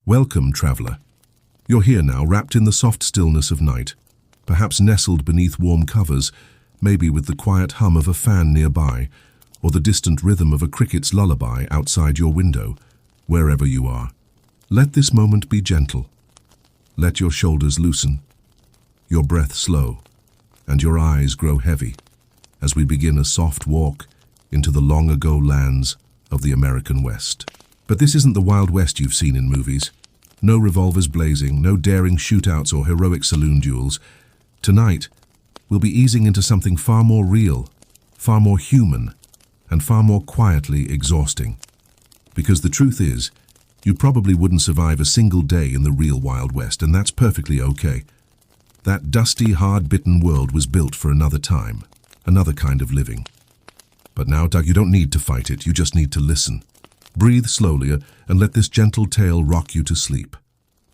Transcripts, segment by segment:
Welcome, traveler. You're here now, wrapped in the soft stillness of night, perhaps nestled beneath warm covers, maybe with the quiet hum of a fan nearby, or the distant rhythm of a cricket's lullaby outside your window, wherever you are. Let this moment be gentle. Let your shoulders loosen, your breath slow, and your eyes grow heavy as we begin a soft walk into the long-ago lands of the American West. But this isn't the Wild West you've seen in movies. No revolvers blazing, no daring shootouts or heroic saloon duels. Tonight, we'll be easing into something far more real, far more human, and far more quietly exhausting. Because the truth is, you probably wouldn't survive a single day in the real Wild West, and that's perfectly okay. That dusty, hard-bitten world was built for another time, another kind of living. But now, Doug, you don't need to fight it, you just need to listen. Breathe slowly and let this gentle tale rock you to sleep.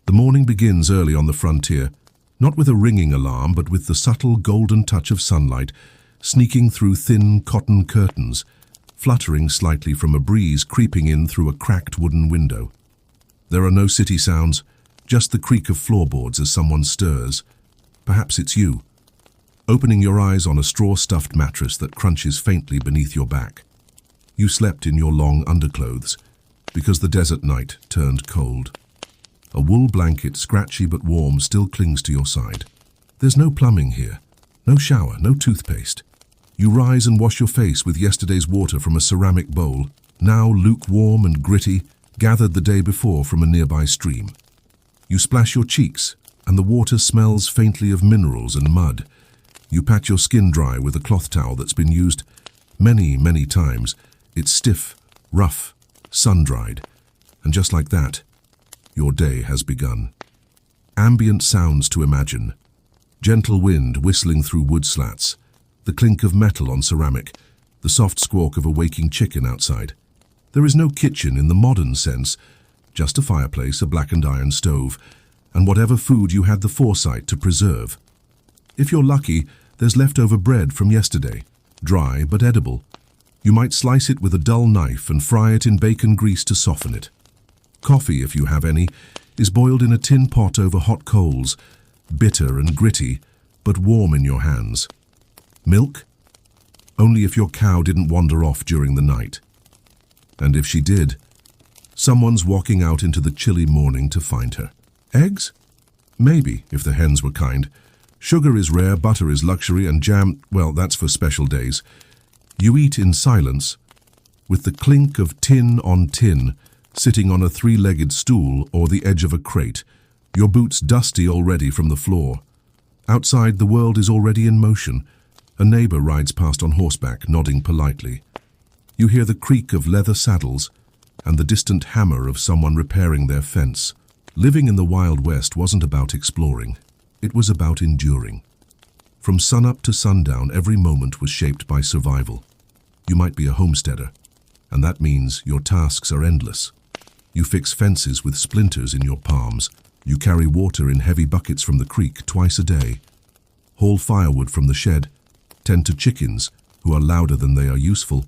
The morning begins early on the frontier, not with a ringing alarm, but with the subtle golden touch of sunlight sneaking through thin cotton curtains, fluttering slightly from a breeze creeping in through a cracked wooden window. There are no city sounds, just the creak of floorboards as someone stirs. Perhaps it's you, opening your eyes on a straw-stuffed mattress that crunches faintly beneath your back. You slept in your long underclothes because the desert night turned cold. A wool blanket, scratchy but warm, still clings to your side. There's no plumbing here, no shower, no toothpaste. You rise and wash your face with yesterday's water from a ceramic bowl, now lukewarm and gritty, gathered the day before from a nearby stream. You splash your cheeks, and the water smells faintly of minerals and mud. You pat your skin dry with a cloth towel that's been used many, many times. It's stiff, rough, sun-dried, and just like that, your day has begun. Ambient sounds to imagine. Gentle wind whistling through wood slats, the clink of metal on ceramic, the soft squawk of a waking chicken outside. There is no kitchen in the modern sense, just a fireplace, a blackened iron stove, and whatever food you had the foresight to preserve. If you're lucky, there's leftover bread from yesterday, dry but edible. You might slice it with a dull knife and fry it in bacon grease to soften it. Coffee, if you have any, is boiled in a tin pot over hot coals, bitter and gritty, but warm in your hands. Milk? Only if your cow didn't wander off during the night. And if she did, someone's walking out into the chilly morning to find her. Eggs? Maybe, if the hens were kind. Sugar is rare, butter is luxury, and jam, well, that's for special days. You eat in silence, with the clink of tin on tin, sitting on a three-legged stool or the edge of a crate, your boots dusty already from the floor. Outside, the world is already in motion. A neighbor rides past on horseback, nodding politely. You hear the creak of leather saddles and the distant hammer of someone repairing their fence. Living in the Wild West wasn't about exploring. It was about enduring. From sunup to sundown, every moment was shaped by survival. You might be a homesteader, and that means your tasks are endless. You fix fences with splinters in your palms. You carry water in heavy buckets from the creek twice a day. Haul firewood from the shed. Tend to chickens, who are louder than they are useful.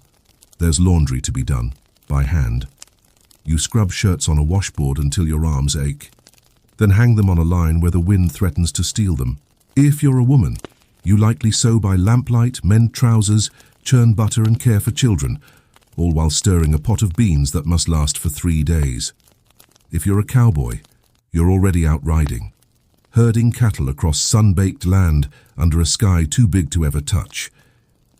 There's laundry to be done, by hand. You scrub shirts on a washboard until your arms ache. Then hang them on a line where the wind threatens to steal them. If you're a woman, you lightly sew by lamplight, mend trousers, churn butter and care for children, all while stirring a pot of beans that must last for 3 days. If you're a cowboy, you're already out riding, herding cattle across sun-baked land under a sky too big to ever touch.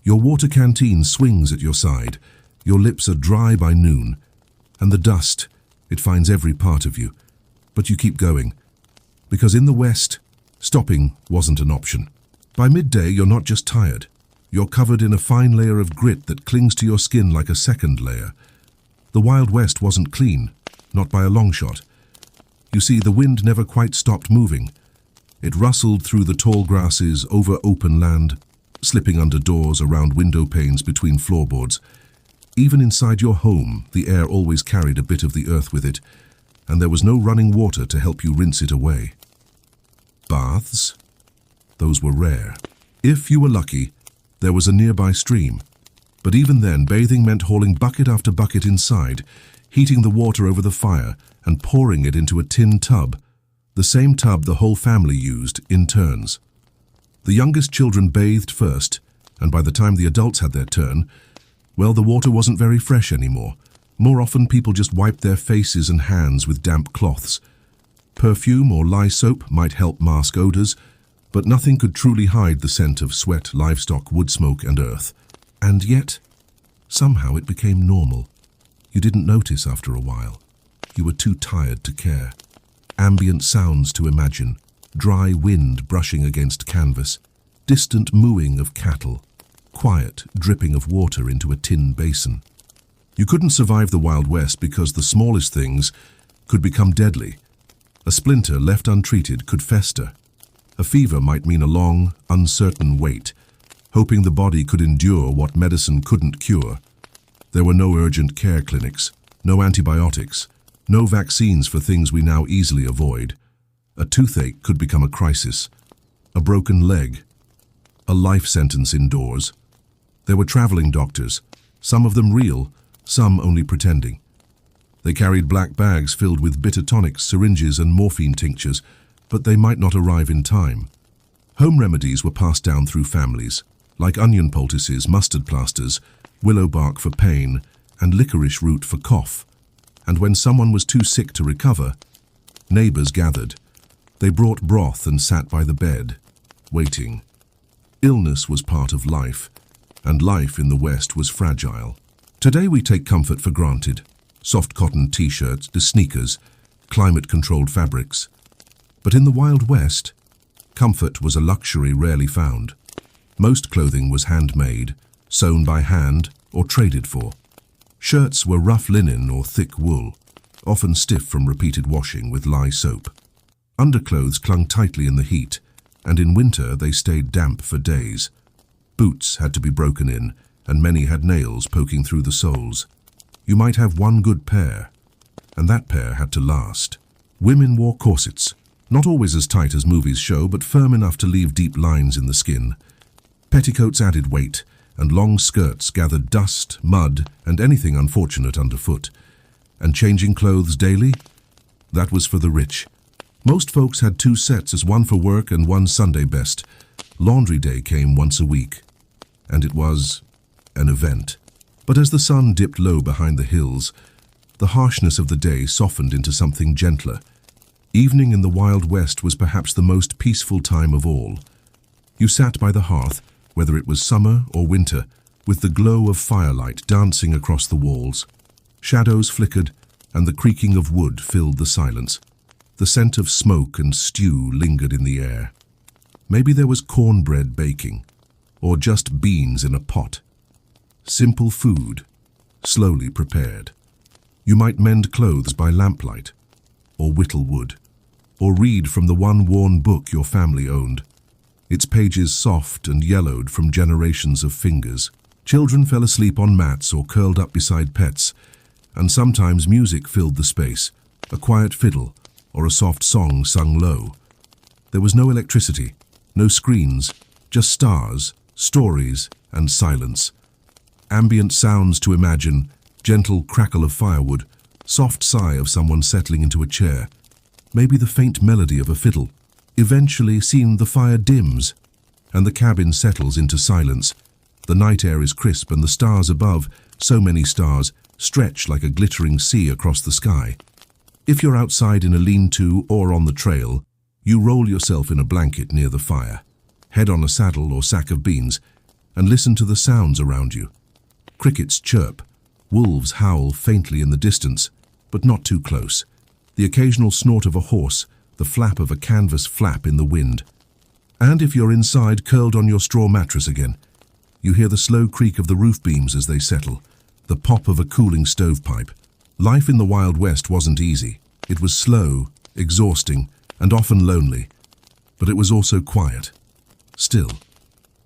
Your water canteen swings at your side, your lips are dry by noon, and the dust, it finds every part of you. But you keep going, because in the West, stopping wasn't an option. By midday, you're not just tired. You're covered in a fine layer of grit that clings to your skin like a second layer. The Wild West wasn't clean, not by a long shot. You see, the wind never quite stopped moving. It rustled through the tall grasses, over open land, slipping under doors, around window panes, between floorboards. Even inside your home, the air always carried a bit of the earth with it, and there was no running water to help you rinse it away. Baths? Those were rare. If you were lucky, there was a nearby stream. But even then, bathing meant hauling bucket after bucket inside, heating the water over the fire and pouring it into a tin tub, the same tub the whole family used in turns. The youngest children bathed first, and by the time the adults had their turn, well, the water wasn't very fresh anymore. More often, people just wiped their faces and hands with damp cloths. Perfume or lye soap might help mask odors, but nothing could truly hide the scent of sweat, livestock, wood smoke, and earth. And yet, somehow it became normal. You didn't notice after a while. You were too tired to care. Ambient sounds to imagine, dry wind brushing against canvas, distant mooing of cattle, quiet dripping of water into a tin basin. You couldn't survive the Wild West because the smallest things could become deadly. A splinter left untreated could fester. A fever might mean a long, uncertain wait, hoping the body could endure what medicine couldn't cure. There were no urgent care clinics, no antibiotics, no vaccines for things we now easily avoid. A toothache could become a crisis, a broken leg, a life sentence indoors. There were traveling doctors, some of them real, some only pretending. They carried black bags filled with bitter tonics, syringes, and morphine tinctures, but they might not arrive in time. Home remedies were passed down through families, like onion poultices, mustard plasters, willow bark for pain, and licorice root for cough. And when someone was too sick to recover, neighbors gathered. They brought broth and sat by the bed, waiting. Illness was part of life, and life in the West was fragile. Today we take comfort for granted. Soft cotton t-shirts, the sneakers, climate-controlled fabrics. But in the Wild West, comfort was a luxury rarely found. Most clothing was handmade, sewn by hand, or traded for. Shirts were rough linen or thick wool, often stiff from repeated washing with lye soap. Underclothes clung tightly in the heat, and in winter they stayed damp for days. Boots had to be broken in, and many had nails poking through the soles. You might have one good pair, and that pair had to last. Women wore corsets, not always as tight as movies show, but firm enough to leave deep lines in the skin. Petticoats added weight, and long skirts gathered dust, mud, and anything unfortunate underfoot. And changing clothes daily? That was for the rich. Most folks had two sets, as one for work and one Sunday best. Laundry day came once a week, and it was an event. But as the sun dipped low behind the hills, the harshness of the day softened into something gentler. Evening in the Wild West was perhaps the most peaceful time of all. You sat by the hearth, whether it was summer or winter, with the glow of firelight dancing across the walls. Shadows flickered, and the creaking of wood filled the silence. The scent of smoke and stew lingered in the air. Maybe there was cornbread baking, or just beans in a pot. Simple food, slowly prepared. You might mend clothes by lamplight, or whittle wood, or read from the one worn book your family owned, its pages soft and yellowed from generations of fingers. Children fell asleep on mats or curled up beside pets, and sometimes music filled the space, a quiet fiddle or a soft song sung low. There was no electricity, no screens, just stars, stories, and silence. Ambient sounds to imagine, gentle crackle of firewood, soft sigh of someone settling into a chair, maybe the faint melody of a fiddle. Eventually, the fire dims, and the cabin settles into silence. The night air is crisp, and the stars above, so many stars, stretch like a glittering sea across the sky. If you're outside in a lean-to or on the trail, you roll yourself in a blanket near the fire, head on a saddle or sack of beans, and listen to the sounds around you. Crickets chirp, wolves howl faintly in the distance, but not too close. The occasional snort of a horse, the flap of a canvas flap in the wind. And if you're inside, curled on your straw mattress again, you hear the slow creak of the roof beams as they settle, the pop of a cooling stovepipe. Life in the Wild West wasn't easy. It was slow, exhausting, and often lonely, but it was also quiet, still,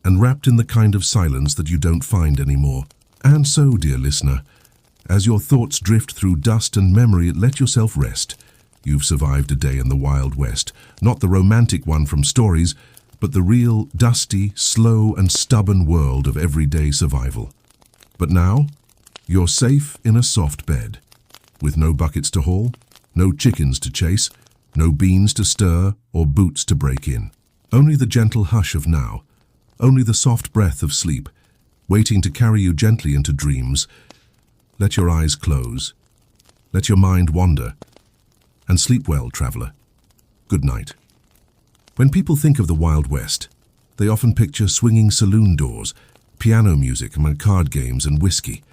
and wrapped in the kind of silence that you don't find anymore. And so, dear listener, as your thoughts drift through dust and memory, let yourself rest. You've survived a day in the Wild West, not the romantic one from stories, but the real, dusty, slow, and stubborn world of everyday survival. But now, you're safe in a soft bed, with no buckets to haul, no chickens to chase, no beans to stir or boots to break in. Only the gentle hush of now, only the soft breath of sleep, waiting to carry you gently into dreams. Let your eyes close. Let your mind wander. And sleep well, traveler. Good night. When people think of the Wild West, they often picture swinging saloon doors, piano music and card games and whiskey.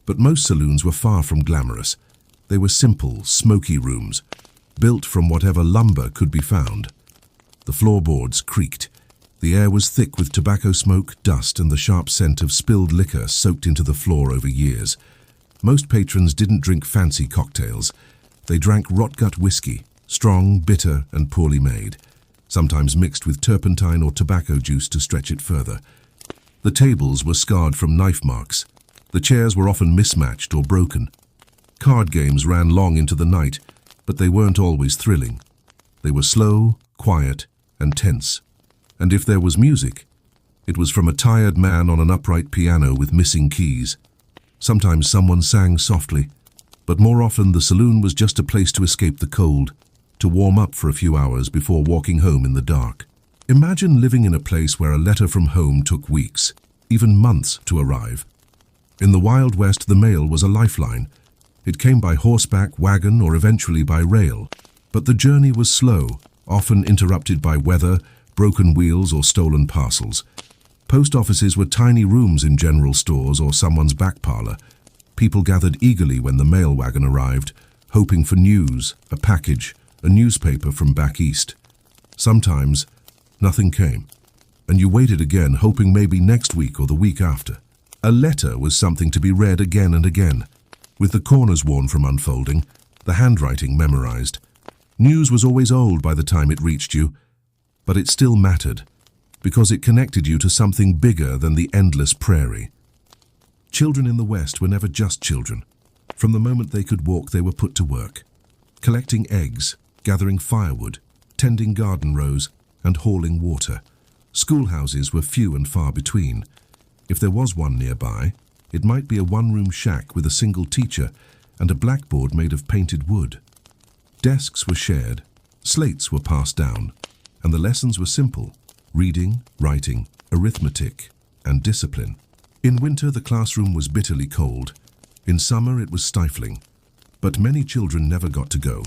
But most saloons were far from glamorous. They were simple, smoky rooms, built from whatever lumber could be found. The floorboards creaked. The air was thick with tobacco smoke, dust, and the sharp scent of spilled liquor soaked into the floor over years. Most patrons didn't drink fancy cocktails. They drank rot-gut whiskey, strong, bitter, and poorly made, sometimes mixed with turpentine or tobacco juice to stretch it further. The tables were scarred from knife marks. The chairs were often mismatched or broken. Card games ran long into the night, but they weren't always thrilling. They were slow, quiet, and tense. And if there was music, it was from a tired man on an upright piano with missing keys. Sometimes someone sang softly, but more often the saloon was just a place to escape the cold, to warm up for a few hours before walking home in the dark. Imagine living in a place where a letter from home took weeks, even months to arrive. In the Wild West, the mail was a lifeline. It came by horseback, wagon, or eventually by rail. But the journey was slow, often interrupted by weather, broken wheels, or stolen parcels. Post offices were tiny rooms in general stores or someone's back parlor. People gathered eagerly when the mail wagon arrived, hoping for news, a package, a newspaper from back east. Sometimes, nothing came, and you waited again, hoping maybe next week or the week after. A letter was something to be read again and again, with the corners worn from unfolding, the handwriting memorized. News was always old by the time it reached you, but it still mattered, because it connected you to something bigger than the endless prairie. Children in the West were never just children. From the moment they could walk, they were put to work, collecting eggs, gathering firewood, tending garden rows, and hauling water. Schoolhouses were few and far between. If there was one nearby, it might be a one-room shack with a single teacher and a blackboard made of painted wood. Desks were shared, slates were passed down, and the lessons were simple: reading, writing, arithmetic, and discipline. In winter, the classroom was bitterly cold. In summer, it was stifling. But many children never got to go.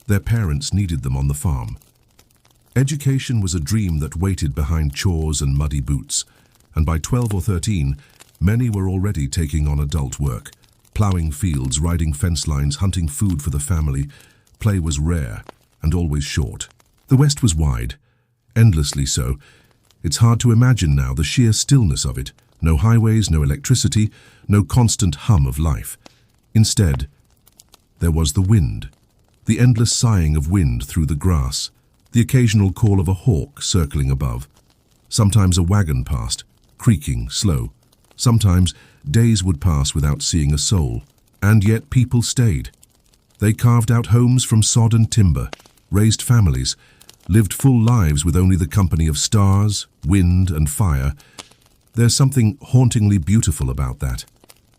Their parents needed them on the farm. Education was a dream that waited behind chores and muddy boots, and by 12 or 13, many were already taking on adult work, plowing fields, riding fence lines, hunting food for the family. Play was rare and always short. The West was wide, endlessly so. It's hard to imagine now the sheer stillness of it. No highways, no electricity, no constant hum of life. Instead, there was the wind, the endless sighing of wind through the grass, the occasional call of a hawk circling above. Sometimes a wagon passed, creaking, slow. Sometimes days would pass without seeing a soul, and yet people stayed. They carved out homes from sod and timber, raised families, lived full lives with only the company of stars, wind, and fire. There's something hauntingly beautiful about that,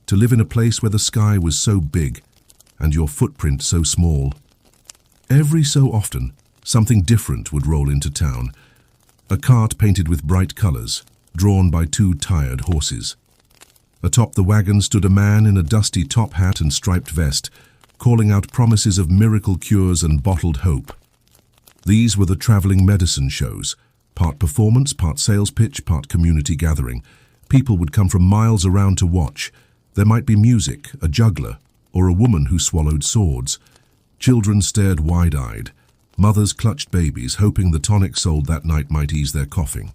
to live in a place where the sky was so big and your footprint so small. Every so often, something different would roll into town. A cart painted with bright colors, drawn by two tired horses. Atop the wagon stood a man in a dusty top hat and striped vest, calling out promises of miracle cures and bottled hope. These were the traveling medicine shows, part performance, part sales pitch, part community gathering. People would come from miles around to watch. There might be music, a juggler, or a woman who swallowed swords. Children stared wide-eyed. Mothers clutched babies, hoping the tonic sold that night might ease their coughing.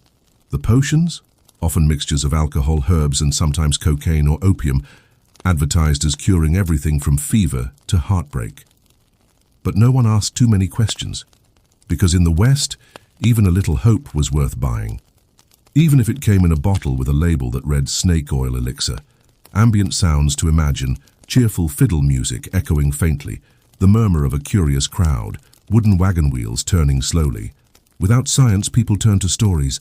The potions, often mixtures of alcohol, herbs, and sometimes cocaine or opium, advertised as curing everything from fever to heartbreak. But no one asked too many questions, because in the West, even a little hope was worth buying. Even if it came in a bottle with a label that read snake oil elixir. Ambient sounds to imagine, cheerful fiddle music echoing faintly, the murmur of a curious crowd, wooden wagon wheels turning slowly. Without science, people turned to stories.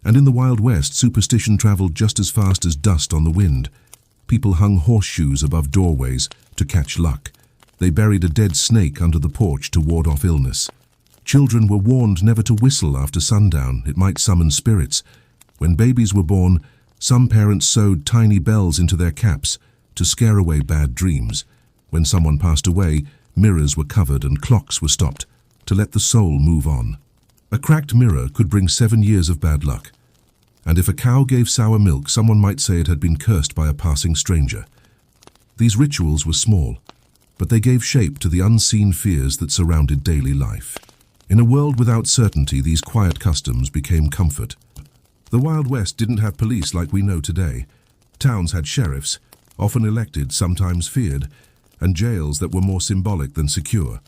And in the Wild West, superstition traveled just as fast as dust on the wind. People hung horseshoes above doorways to catch luck. They buried a dead snake under the porch to ward off illness. Children were warned never to whistle after sundown, it might summon spirits. When babies were born, some parents sewed tiny bells into their caps to scare away bad dreams. When someone passed away, mirrors were covered and clocks were stopped to let the soul move on. A cracked mirror could bring 7 years of bad luck. And if a cow gave sour milk, someone might say it had been cursed by a passing stranger. These rituals were small, but they gave shape to the unseen fears that surrounded daily life. In a world without certainty, these quiet customs became comfort. The Wild West didn't have police like we know today. Towns had sheriffs, often elected, sometimes feared, and jails that were more symbolic than secure.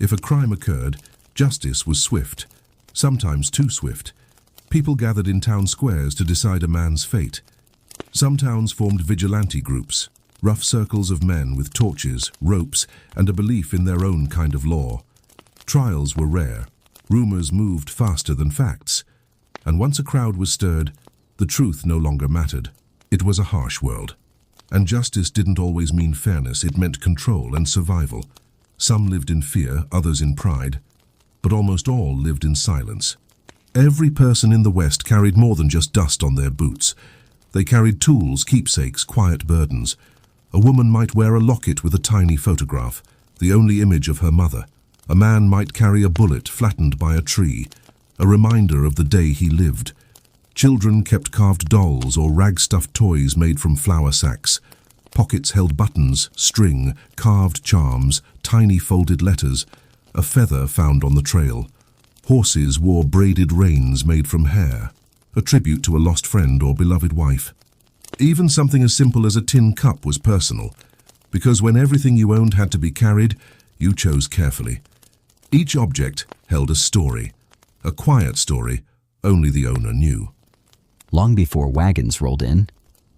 If a crime occurred, justice was swift, sometimes too swift. People gathered in town squares to decide a man's fate. Some towns formed vigilante groups, rough circles of men with torches, ropes, and a belief in their own kind of law. Trials were rare. Rumors moved faster than facts. And once a crowd was stirred, the truth no longer mattered. It was a harsh world. And justice didn't always mean fairness, it meant control and survival. Some lived in fear, others in pride, but almost all lived in silence. Every person in the West carried more than just dust on their boots. They carried tools, keepsakes, quiet burdens. A woman might wear a locket with a tiny photograph, the only image of her mother. A man might carry a bullet flattened by a tree, a reminder of the day he lived. Children kept carved dolls or rag-stuffed toys made from flour sacks. Pockets held buttons, string, carved charms, tiny folded letters, a feather found on the trail. Horses wore braided reins made from hair, a tribute to a lost friend or beloved wife. Even something as simple as a tin cup was personal, because when everything you owned had to be carried, you chose carefully. Each object held a story, a quiet story only the owner knew. Long before wagons rolled in,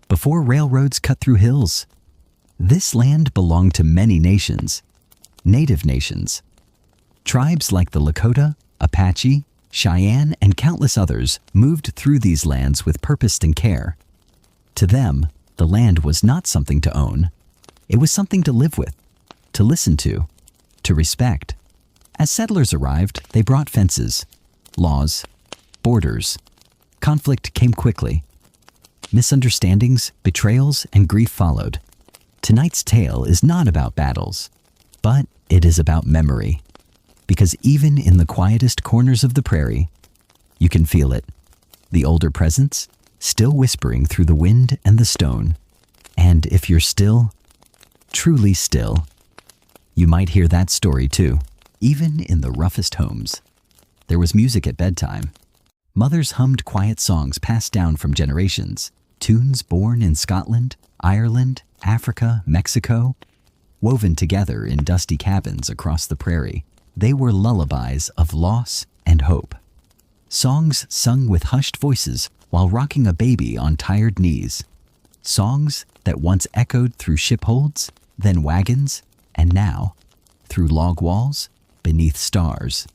before railroads cut through hills, this land belonged to many nations, native nations. Tribes like the Lakota, Apache, Cheyenne, and countless others moved through these lands with purpose and care. To them, the land was not something to own. It was something to live with, to listen to respect. As settlers arrived, they brought fences, laws, borders. Conflict came quickly. Misunderstandings, betrayals, and grief followed. Tonight's tale is not about battles, but it is about memory. Because even in the quietest corners of the prairie, you can feel it. The older presence, still whispering through the wind and the stone. And if you're still, truly still, you might hear that story too. Even in the roughest homes, there was music at bedtime. Mothers hummed quiet songs passed down from generations, tunes born in Scotland, Ireland, Africa, Mexico, woven together in dusty cabins across the prairie. They were lullabies of loss and hope. Songs sung with hushed voices while rocking a baby on tired knees. Songs that once echoed through shipholds, then wagons, and now through log walls, beneath stars.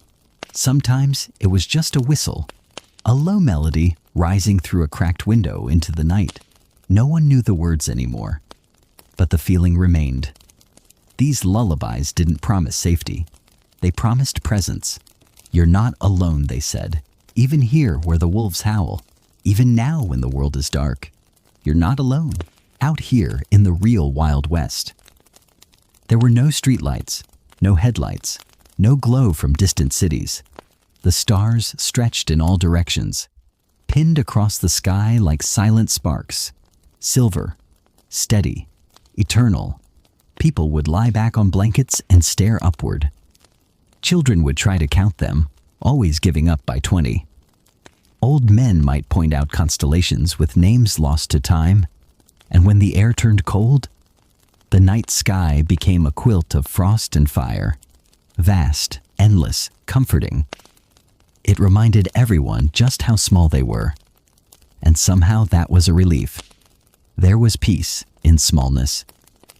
Sometimes it was just a whistle, a low melody rising through a cracked window into the night. No one knew the words anymore, but the feeling remained. These lullabies didn't promise safety. They promised presence. You're not alone, they said, even here where the wolves howl, even now when the world is dark. You're not alone, out here in the real Wild West. There were no streetlights, no headlights, no glow from distant cities. The stars stretched in all directions, pinned across the sky like silent sparks, silver, steady, eternal. People would lie back on blankets and stare upward. Children would try to count them, always giving up by 20. Old men might point out constellations with names lost to time, and when the air turned cold, the night sky became a quilt of frost and fire, vast, endless, comforting. It reminded everyone just how small they were, and somehow that was a relief. There was peace in smallness,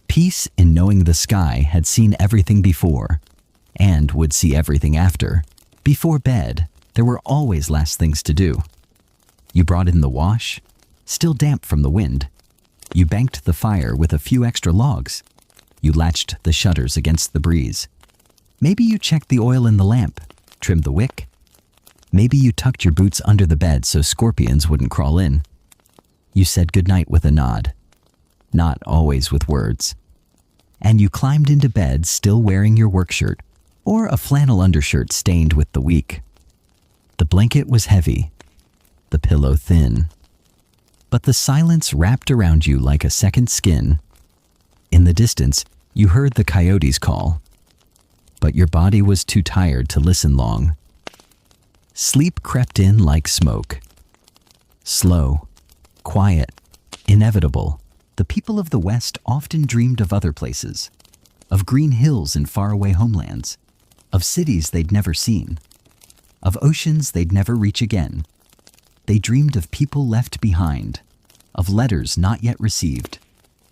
peace in knowing the sky had seen everything before, and would see everything after. Before bed, there were always last things to do. You brought in the wash, still damp from the wind. You banked the fire with a few extra logs. You latched the shutters against the breeze. Maybe you checked the oil in the lamp, trimmed the wick. Maybe you tucked your boots under the bed so scorpions wouldn't crawl in. You said goodnight with a nod, not always with words. And you climbed into bed still wearing your work shirt or a flannel undershirt stained with the week. The blanket was heavy, the pillow thin, but the silence wrapped around you like a second skin. In the distance, you heard the coyotes call, but your body was too tired to listen long. Sleep crept in like smoke. Slow, quiet, inevitable. The people of the West often dreamed of other places, of green hills and faraway homelands, of cities they'd never seen, of oceans they'd never reach again. They dreamed of people left behind, of letters not yet received,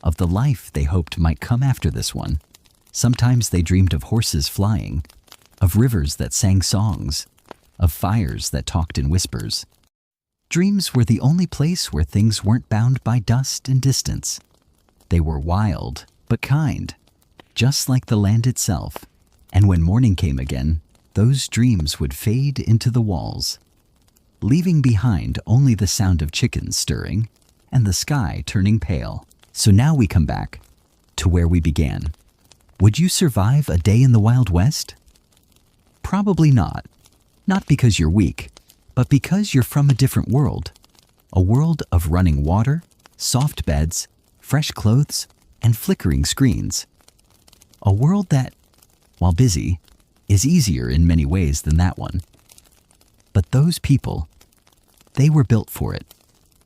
of the life they hoped might come after this one. Sometimes they dreamed of horses flying, of rivers that sang songs, of fires that talked in whispers. Dreams were the only place where things weren't bound by dust and distance. They were wild, but kind, just like the land itself. And when morning came again, those dreams would fade into the walls, leaving behind only the sound of chickens stirring and the sky turning pale. So now we come back to where we began. Would you survive a day in the Wild West? Probably not. Not because you're weak, but because you're from a different world. A world of running water, soft beds, fresh clothes, and flickering screens. A world that, while busy, is easier in many ways than that one. But those people, they were built for it,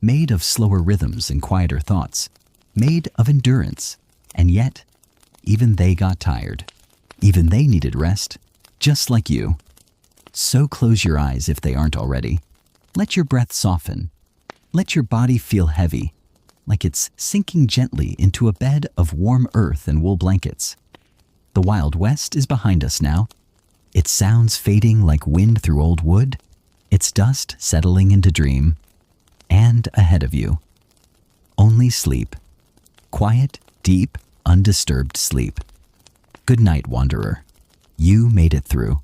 made of slower rhythms and quieter thoughts, made of endurance, and yet, even they got tired. Even they needed rest, just like you. So close your eyes if they aren't already. Let your breath soften. Let your body feel heavy, like it's sinking gently into a bed of warm earth and wool blankets. The Wild West is behind us now. Its sounds fading like wind through old wood, its dust settling into dream. And ahead of you, only sleep. Quiet, deep, undisturbed sleep. Good night, wanderer. You made it through.